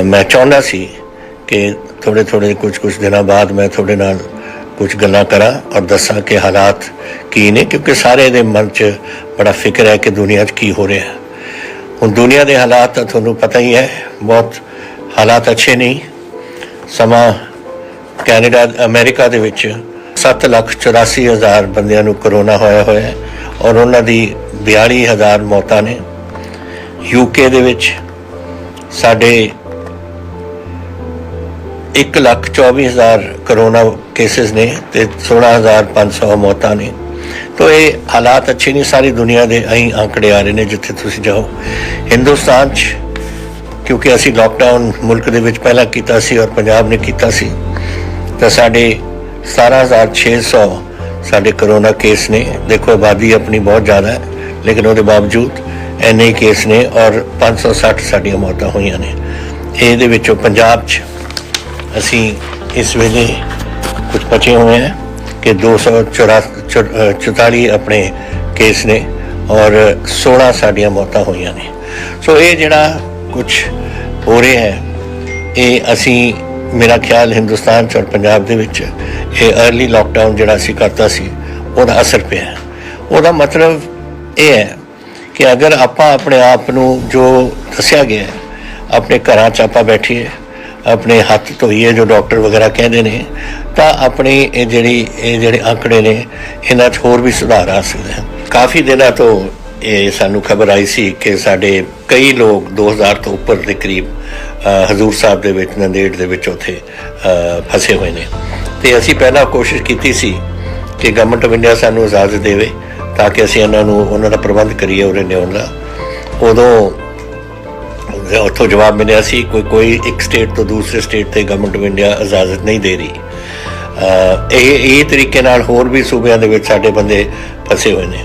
मैं चाਹੁंदा सी कि थोड़े थोड़े कुछ दिनों बाद मैं थोड़े नाल कुछ गल्लां करा और दसा कि हालात की ने, क्योंकि सारे दे मन च बड़ा फिक्र है कि दुनिया च की हो रहा है। हुण दुनिया के हालात तुहानूं पता ही है, बहुत हालात अच्छे नहीं। समा कैनेडा अमेरिका दे विच 7,84,000 बंदियां नूं करोना होया है और उन्हां दी 42,000 मौतां ने। यूके दे विच साढ़े 1,24,000 करोना केसिस ने ते 16,500 मौतां ने। तो ये हालात अच्छे नहीं, सारी दुनिया के अं आंकड़े आ रहे हैं जिथे तुसीं जाओ। हिंदुस्तान क्योंकि असी लॉकडाउन मुल्क दे विच पहला कीता सी और पंजाब ने कीता सी, तो साढ़े 17,600 साढ़े करोना केस ने। देखो आबादी अपनी बहुत ज़्यादा है, लेकिन उसके बावजूद इन्ने ही केस ने और 560 साड़ियाँ मौतां होईयां ने। ये विचों पंजाब असी इस वेले कुछ बचे हुए हैं कि 244 अपने केस ने और 16 साड़ियाँ मौतां होईयां ने। सो ये जिहड़ा कुछ हो रहा है ये असी, मेरा ख्याल हिंदुस्तान और पंजाब दे विच ये अर्ली लॉकडाउन जिहड़ा असी करता सी उहदा असर पिया है। उहदा मतलब ये है कि अगर आपां अपने आप नूं जो दस्सिया गया है अपने घरां च आपां बैठीए, अपने हाथ धोईए जो डॉक्टर वगैरह कहते हैं, तो अपनी जिहड़े आंकड़े ने इन्हां च होर भी सुधार आ सकदा है। काफ़ी दिनों तो ये सानू खबर आई सी कि साढ़े कई लोग 2000 तो उपर के करीब हजूर साहब दे विच नंदेड़ दे विच उत्थे फसे हुए ने। तो असी पहला कोशिश की सी कि गवर्नमेंट ऑफ इंडिया सानू इजाजत देवे ताकि असी उन्होंने प्रबंध करिए उरे न्याउण दा। उदों उत्थों जवाब मिलिया सी कोई एक स्टेट तो दूसरे स्टेट ते गवर्नमेंट ऑफ इंडिया इजाजत नहीं दे रही। ये तरीके नाल होर भी सूबे दे विच साडे बंदे फसे हुए ने।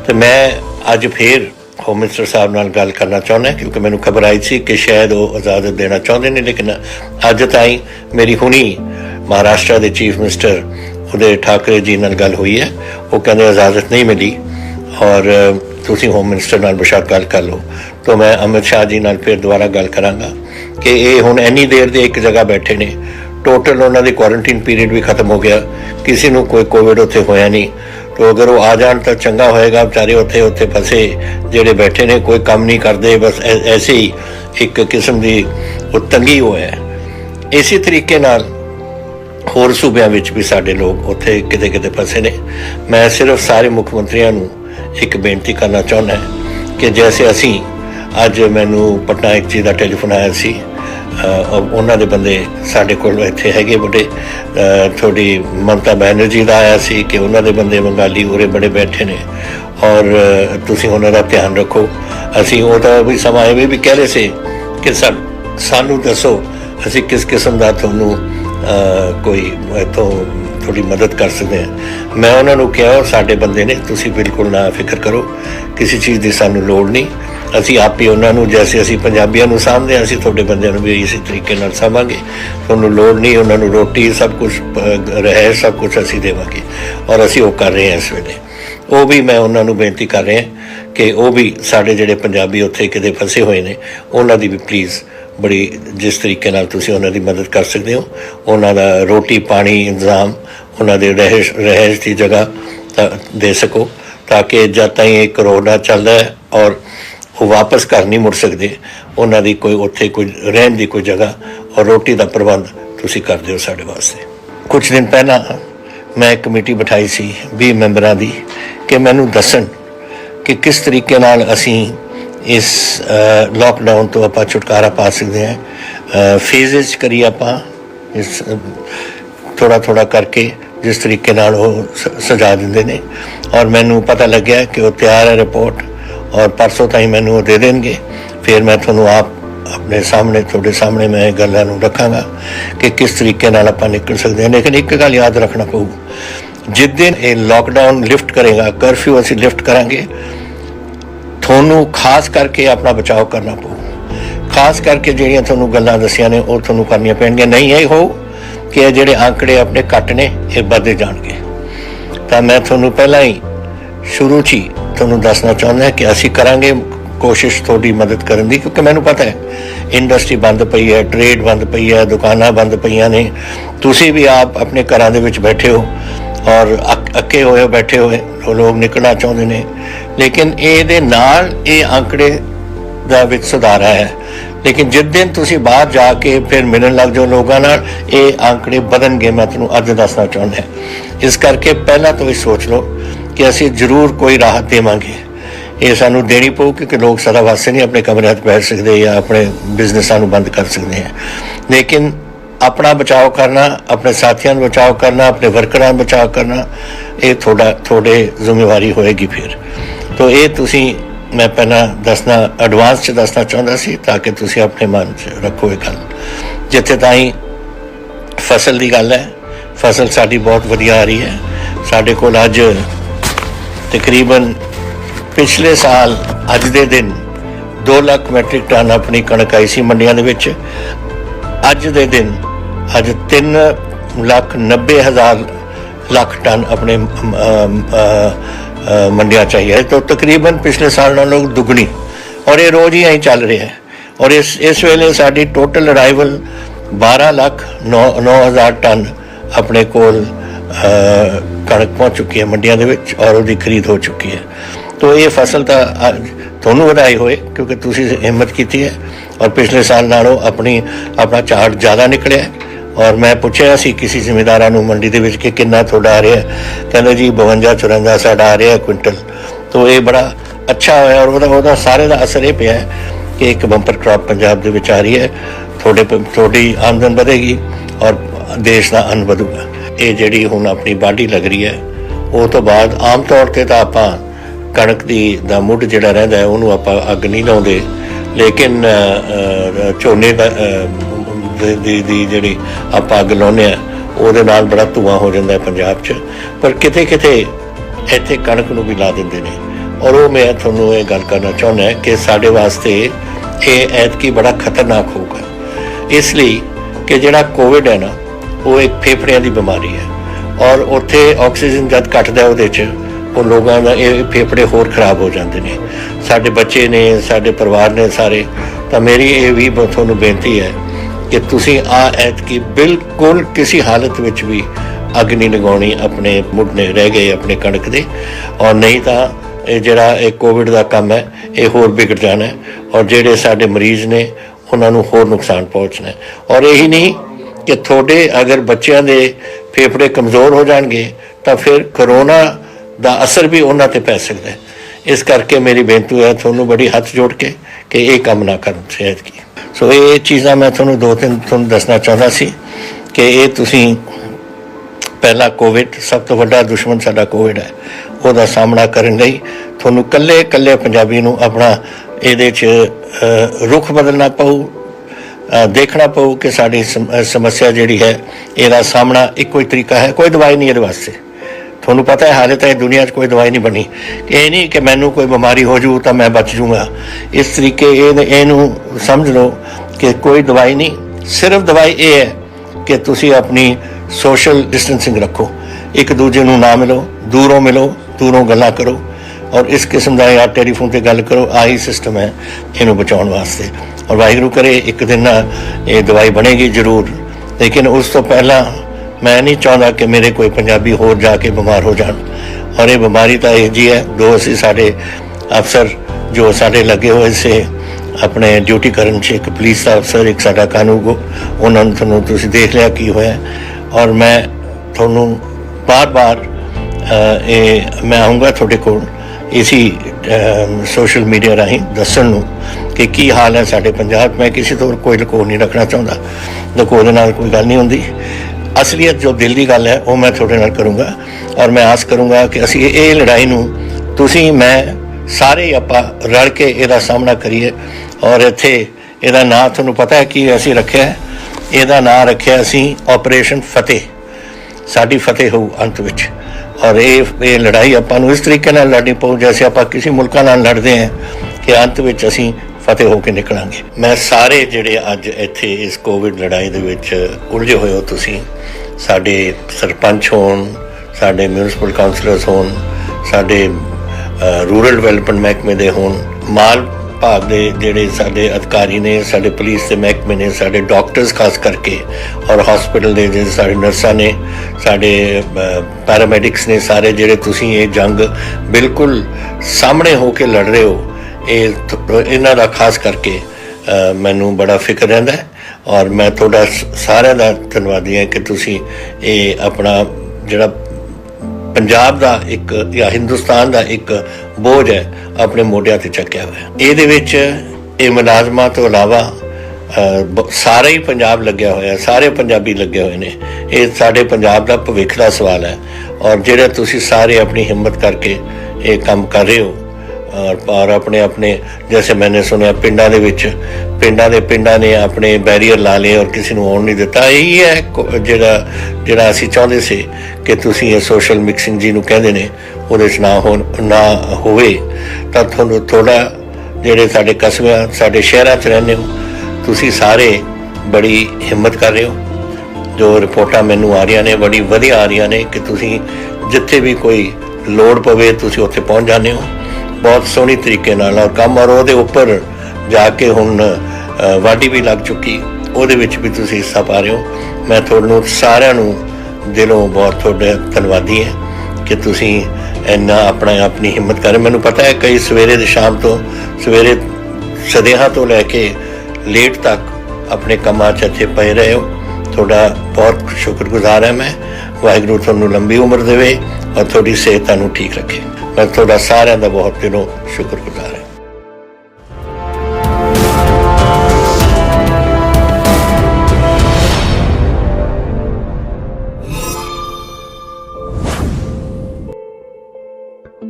तो मैं अज फिर होम मिनिस्टर साहब नाल गल करना चाहुंदा, क्योंकि मैनूं खबर आई सी कि शायद वो इजाजत देना चाहते हैं, लेकिन अज ताईं मेरी हुणी महाराष्ट्र के चीफ मिनिस्टर उदय ठाकरे जी नाल गल हुई है। वो कहते इजाजत नहीं मिली और तुसीं होम मिनिस्टर नाल बेशक गल कर लो। तो मैं अमित शाह जी नाल फिर दोबारा गल करांगा कि ये हुण इन्नी देर दे एक जगह बैठे ने, टोटल उन्हां दी क्वारंटीन पीरियड भी खत्म हो गया, किसी नूं कोई कोविड उत्थे होया नहीं। तो अगर वो आ जान तो चंगा होएगा। बेचारे उत्थे उत्थे फसे जेड़े बैठे ने, कोई काम नहीं करते, बस ऐसे ही एक किस्म की तंगी हो है। इसी तरीके नाल होर सूबियां विच भी साडे लोग उत्थे किते किते फसे ने। मैं सिर्फ सारे मुख मंत्रियों नूं एक बेनती करना चाहुंदा है कि जैसे असी अज मैनू पटनायक जी का टैलीफोन आया सी, उन्होंने दे बंदे साढ़े कोल इत्थे हैगे बड़े, थोड़ी ममता बनर्जी का आया सी कि उन्होंने बंदे बंगाली उरे बड़े बैठे ने और तुसीं उन्हां दा ध्यान रखो। असी वो तो भी समा ये भी कह रहे थे कि सानू दसो असी किस किस्म का तुहानूं कोई इत्थों थोड़ी मदद कर सकते हैं। मैं उन्होंने कहा साडे बंदे ने, तुसीं बिल्कुल ना फिक्र करो, किसी चीज़ की सानू लोड़ नहीं। असी आप ही उन्होंने जैसे असी पंजाबियों नूं सामभदे असी तुहाडे बंदिआं नूं भी इसी तरीके नाल सामभांगे। तुहानूं लोड़ नहीं, उन्होंने रोटी सब कुछ रहायश सब कुछ असी देवांगे और असी वो कर रहे हैं इस वेले। वो भी मैं उन्होंने बेनती कर रहे हैं कि वो भी साडे जिहड़े पंजाबी उत्थे किते फसे हुए ने उन्हां दी भी प्लीज़ बड़ी जिस तरीके नाल तुसीं उन्हां दी मदद कर सकते हो, उन्हां दा रोटी पानी इंतजाम, उन्हां दे रहायश की जगह दे सको, ताकि जब ताईं ये करोना चलदा है और वो वापस घर नहीं मुड़ सकते, उन्हां दी कोई उत्थे कोई रहन की कोई जगह और रोटी का प्रबंध तुसीं कर दिओ साडे वास्ते। कुछ दिन पहला मैं एक कमेटी बिठाई सी 20 मैंबरां दी कि मैनूं दस्सण कि किस तरीके नाल असीं इस लॉकडाउन तो आपां छुटकारा पा सकते हैं। फेज़ करिए आपां इस थोड़ा थोड़ा करके जिस तरीके नाल वो सजा दिंदे ने। और मैनूं पता लग्या कि वो तैयार है रिपोर्ट और परसों ताईं मैनूं वो दे देंगे। फिर मैं तुहानूं आप अपने सामने थोड़े सामने मैं गल्लां नूं रखांगा कि किस तरीके नाल आपां निकल सकते हैं। लेकिन एक गल याद रखना पਊ, जिस दिन ये लॉकडाउन लिफ्ट करेगा, कर्फ्यू असीं लिफ्ट करांगे, थोनू खास करके अपना बचाव करना पਊ। खास करके ਜਿਹੜੀਆਂ ਤੁਹਾਨੂੰ ਗੱਲਾਂ ਦਸੀਆਂ ਨੇ ਉਹ ਤੁਹਾਨੂੰ ਕਰਨੀਆਂ ਪੈਣਗੀਆਂ। नहीं ਇਹ ਹੋ कि ਇਹ ਜਿਹੜੇ आंकड़े अपने घट ने ये ਵੱਧਦੇ ਜਾਣਗੇ। ਤਾਂ मैं ਤੁਹਾਨੂੰ ਪਹਿਲਾਂ ही शुरू 'ਚ ही ਤੁਹਾਨੂੰ ਦੱਸਣਾ ਚਾਹੁੰਦਾ कि ਅਸੀਂ ਕਰਾਂਗੇ कोशिश थोड़ी मदद करने की, क्योंकि मैनू पता है इंडस्ट्री बंद पई है, ट्रेड बंद पई है, दुकानां बंद पईयां ने, तुसी भी आप अपने घरां दे विच बैठे हो और अक्के होए बैठे हुए लोग निकलना चाहुंदे ने, लेकिन इहदे नाल ये आंकड़े दा विच सुधार है। लेकिन जिस दिन तुसी बाहर जाके फिर मिलन लग जाओ लोगों नाल, ये आंकड़े बदलणगे। मैं तुहानूं अज दसना चाहुंदा, इस करके पहला तो ये सोच लो कि असीं जरूर कोई राहत देवांगे, ये सानू देनी पऊ, क्योंकि लोग सदा वास्ते नहीं अपने कमरे बैठ सकते या अपने बिजनेसां नूं बंद कर सकते हैं। लेकिन अपना बचाव करना, अपने साथियों का बचाव करना, अपने वर्करां का बचाव करना, ये थोड़े जिम्मेवारी होएगी फिर। तो ये तुसी मैं पहला दसना एडवांस च दसना चाहता सी, ताकि तुसी अपने मन च रखो ये गल। जिथे ताईं फसल की गल है, फसल साडी बहुत वधिया आ रही है। साडे कोल अज तकरीबन पिछले साल अज दे दिन 2 लाख मैट्रिक टन अपनी कणक आई सी मंडियां दे विच। अज दे दिन अज 3,90,000 लाख टन अपने मंडियां चाहिए, तो तकरीबन पिछले साल नालों दुगनी, और ये रोज़ ही चल रहा है। और इस वेले साडी टोटल अराइवल 12,09,000 टन अपने कोल कणक पहुँच चुकी है मंडियां दे विच, और उसकी खरीद हो चुकी है। तो ये फसल तो तुहानूं वधाई होए, क्योंकि तुसीं हिम्मत की है और पिछले साल नालों अपना झाड़ ज़्यादा निकलिया है। और मैं पूछा सी किसी जिमीदारां नूं मंडी दे विच कि किन्ना तुहाडा आ रहा है, कहंदे जी 52-54 साडा आ रहा है क्विंटल। तो ये बड़ा अच्छा होया, और उहदा सारे दा असर ये पिया है कि एक बंपर क्रॉप पंजाब दे विच आ रही है, थोड़ी आमदन बढ़ेगी और देश का अन्न बढ़ूगा। ये जिहड़ी हुण अपनी बाढ़ी लग रही है, वो तो बाद आम तौर पर तो आपां कणक दा मुੱਢ जिहड़ा रहिंदा है उहनूं आपां अग नहीं लाउंदे, लेकिन झोने दी जिहड़ी आपां अग लाउने आ ਉਹਦੇ ਨਾਲ बड़ा धुआं हो जाता है पंजाब च। पर किते किते इत्थे कणक नूं भी ला दिंदे ने, और वो मैं तुहानूं ये गल करना चाहुंदा है कि साडे वास्ते ये ऐतकी बड़ा खतरनाक होगा, इसलिए कि जिहड़ा कोविड है ना, वो एक फेफड़ियां दी बीमारी है, और उत्थे ऑक्सीजन जद घटदा उहदे च वो लोगों का ये फेफड़े होर खराब हो जाते हैं। साडे बच्चे ने, साडे परिवार ने सारे। तो मेरी ये भी तुहानूं बेनती है कि तुसीं ऐतकी बिल्कुल किसी हालत विच भी अग नहीं लगाउणी अपने मुढ़ने रह गए अपने कणक दे, और नहीं तो ये जिहड़ा एक कोविड का काम है ये होर बिगड़ जाना है, और जिहड़े साडे मरीज़ ने उन्हां नूं होर नुकसान पहुँचना है। और यही नहीं कि थोड़े अगर बच्चों के फेफड़े कमज़ोर हो जाएंगे तो फिर करोना ਦਾ असर भी उन्होंने ते पै सकता है। इस करके मेरी बेनती है थोनों बड़ी हथ जोड़ के कि ये काम ना कर सेहत की। सो ये चीज़ां मैं थोनों 2-3 थोनों दसना चाहता सी कि ये तुसीं पहला कोविड सब तो बड़ा दुश्मन साडा कोविड है, उसका सामना करने लई थोनों कल्ले पंजाबी नूं अपना इहदे च रुख बदलना पऊ, देखना पऊ कि साडी समस्या जिहड़ी है इसदा सामना इक्को ही तरीका है, कोई दवाई नहीं इहदे वास्ते। थोनों पता है हाले तक दुनिया कोई दवाई नहीं बनी, ये नहीं कि मैनू कोई बीमारी हो जू तो मैं बच जूँगा। इस तरीके इनू समझ लो कि कोई दवाई नहीं, सिर्फ दवाई ये है कि तुसी अपनी सोशल डिस्टेंसिंग रखो, एक दूजे नू ना मिलो, दूरों गल्लां करो, और इस किस्म का या टेलीफोन पर गल करो। आही सिस्टम है इनू बचाने वास्ते। और वाहिगुरू करे एक दिन ना ये दवाई बनेगी जरूर, लेकिन उस तो पहला मैं नहीं चाहता कि मेरे कोई पंजाबी होर जाके बीमार हो जान। और ये बीमारी तो यह जी है, 2 असी साढ़े अफसर जो साढ़े लगे हुए से अपने ड्यूटी करन से, एक पुलिस का अफसर एक साडा कानूगो, उन्होंने थोनों तुसी देख लिया की होया। और मैं थोनों बार मैं आऊँगा थोड़े को इसी सोशल मीडिया राही दसन नूं कि की हाल है साडे पंजाब। मैं किसी तो कोई लको नहीं रखना चाहता, लको दे नाल कोई गल नहीं होंदी। असलीयत जो दिल की गल है वो मैं थोड़े नाल करूँगा, और मैं आस करूँगा कि असी ये लड़ाई नूं तुसी मैं सारे आपां रल के इहदा सामना करिए। और इत्थे इहदा नाम तुहानूं पता है कि असी रखिया है, इहदा नाम रखिया असी ऑपरेशन फतेह, साडी फतेह हो अंत विच। और ये लड़ाई आपां इस तरीके नाल लड़नी पऊ जैसे आपां किसी मुल्कां नाल लड़दे हैं कि अंत विच असी फतेह होकर निकलांगे। मैं सारे जिहड़े अज इत्थे इस कोविड लड़ाई दे विच उलझे होए हो, तुसीं साडे सरपंच होण, साडे म्यूनसिपल काउंसलर्स होण, साडे रूरल डिवेलपमेंट महकमे दे होण, माल ਵਿਭਾਗ ਦੇ ਜਿਹੜੇ ਸਾਡੇ ਅਧਿਕਾਰੀ ਨੇ, ਸਾਡੇ ਪੁਲਿਸ ਦੇ ਮਹਿਕਮੇ ਨੇ, ਸਾਡੇ ਡਾਕਟਰਸ ਖਾਸ ਕਰਕੇ, ਔਰ ਹਸਪੀਟਲ ਦੇ ਜਿਹੜੇ ਸਾਡੇ ਨਰਸਾਂ ਨੇ, ਸਾਡੇ ਪੈਰਾਮੈਡਿਕਸ ਨੇ, ਸਾਰੇ ਜਿਹੜੇ ਤੁਸੀਂ ਇਹ ਜੰਗ ਬਿਲਕੁਲ ਸਾਹਮਣੇ ਹੋ ਕੇ ਲੜ ਰਹੇ ਹੋ, ਇਹਨਾਂ ਦਾ ਖਾਸ ਕਰਕੇ ਮੈਨੂੰ ਬੜਾ ਫਿਕਰ ਰਹਿੰਦਾ ਹੈ। ਔਰ ਮੈਂ ਤੁਹਾਡਾ ਸਾਰਿਆਂ ਦਾ ਧੰਨਵਾਦੀ ਹਾਂ ਕਿ ਤੁਸੀਂ ਇਹ ਆਪਣਾ ਜਿਹੜਾ ਪੰਜਾਬ ਦਾ ਇੱਕ ਜਾਂ ਹਿੰਦੁਸਤਾਨ ਦਾ ਇੱਕ ਬੋਝ ਹੈ ਆਪਣੇ ਮੋਢਿਆਂ ਤੇ ਚੱਕਿਆ ਹੋਇਆ। ਇਹਦੇ ਵਿੱਚ ਇਹ ਮੁਲਾਜ਼ਮਾਂ ਤੋਂ ਇਲਾਵਾ ਸਾਰਾ ਹੀ ਪੰਜਾਬ ਲੱਗਿਆ ਹੋਇਆ, ਸਾਰੇ ਪੰਜਾਬੀ ਲੱਗੇ ਹੋਏ ਨੇ। ਇਹ ਸਾਡੇ ਪੰਜਾਬ ਦਾ ਭਵਿੱਖ ਦਾ ਸਵਾਲ ਹੈ ਔਰ ਜਿਹੜਾ ਤੁਸੀਂ ਸਾਰੇ ਆਪਣੀ ਹਿੰਮਤ ਕਰਕੇ ਇਹ ਕੰਮ ਕਰ ਰਹੇ ਹੋ ਔਰ ਆਪਣੇ ਆਪਣੇ ਜੈਸੇ ਮੈंने ਸੁਣਿਆ ਪਿੰਡਾਂ ਨੇ ਆਪਣੇ ਬੈਰੀਅਰ ਲਾ ਲਏ ਔਰ ਕਿਸੇ ਨੂੰ ਆਉਣ ਨਹੀਂ ਦਿੱਤਾ। ਇਹੀ ਹੈ ਜਿਹੜਾ ਅਸੀਂ ਚਾਹੁੰਦੇ ਸੀ ਕਿ ਤੁਸੀਂ ਇਹ ਸੋਸ਼ਲ ਮਿਕਸਿੰਗ ਜਿਹਨੂੰ ਕਹਿੰਦੇ ਨੇ ਉਹਦੇ 'ਚ ਨਾ ਹੋਵੇ ਤਾਂ ਤੁਹਾਨੂੰ ਥੋੜ੍ਹਾ ਜਿਹੜੇ ਸਾਡੇ ਕਸਬਿਆਂ ਸਾਡੇ ਸ਼ਹਿਰਾਂ 'ਚ ਰਹਿੰਦੇ ਹੋ ਤੁਸੀਂ ਸਾਰੇ ਬੜੀ ਹਿੰਮਤ ਕਰ ਰਹੇ ਹੋ। ਜੋ ਰਿਪੋਰਟਾਂ ਮੈਨੂੰ ਆ ਰਹੀਆਂ ਨੇ ਬੜੀ ਵਧੀਆ ਆ ਰਹੀਆਂ ਨੇ ਕਿ ਤੁਸੀਂ ਜਿੱਥੇ ਵੀ ਕੋਈ ਲੋੜ ਪਵੇ ਤੁਸੀਂ ਉੱਥੇ ਪਹੁੰਚ ਜਾਂਦੇ ਹੋ ਬਹੁਤ ਸੋਹਣੀ ਤਰੀਕੇ ਨਾਲ ਔਰ ਕੰਮ। ਔਰ ਉਹਦੇ ਉੱਪਰ ਜਾ ਕੇ ਹੁਣ ਵਾਢੀ ਵੀ ਲੱਗ ਚੁੱਕੀ, ਉਹਦੇ ਵਿੱਚ ਵੀ ਤੁਸੀਂ ਹਿੱਸਾ ਪਾ ਰਹੇ ਹੋ। ਮੈਂ ਤੁਹਾਨੂੰ ਸਾਰਿਆਂ ਨੂੰ ਦਿਲੋਂ ਬਹੁਤ ਤੁਹਾਡੇ ਧੰਨਵਾਦੀ ਹਾਂ ਕਿ ਤੁਸੀਂ ਇੰਨਾ ਆਪਣੀ ਹਿੰਮਤ ਕਰ ਰਹੇ। ਮੈਨੂੰ ਪਤਾ ਹੈ ਕਈ ਸਵੇਰੇ ਦੇ ਸ਼ਾਮ ਤੋਂ ਸਵੇਰੇ ਸਦੇਹਾ ਤੋਂ ਲੈ ਕੇ ਲੇਟ ਤੱਕ ਆਪਣੇ ਕੰਮਾਂ 'ਚ ਇੱਥੇ ਪਏ ਰਹੇ ਹੋ। ਤੁਹਾਡਾ ਬਹੁਤ ਸ਼ੁਕਰਗੁਜ਼ਾਰ ਹਾਂ ਮੈਂ। ਵਾਹਿਗੁਰੂ ਤੁਹਾਨੂੰ ਲੰਬੀ ਉਮਰ ਦੇਵੇ ਔਰ ਤੁਹਾਡੀ ਸਿਹਤ ਨੂੰ ਠੀਕ ਰੱਖੇ। ਮੈਂ ਤੁਹਾਡਾ ਸਾਰਿਆਂ ਦਾ ਬਹੁਤ ਦਿਲੋਂ ਸ਼ੁਕਰਗੁਜ਼ਾਰ ਹਾਂ।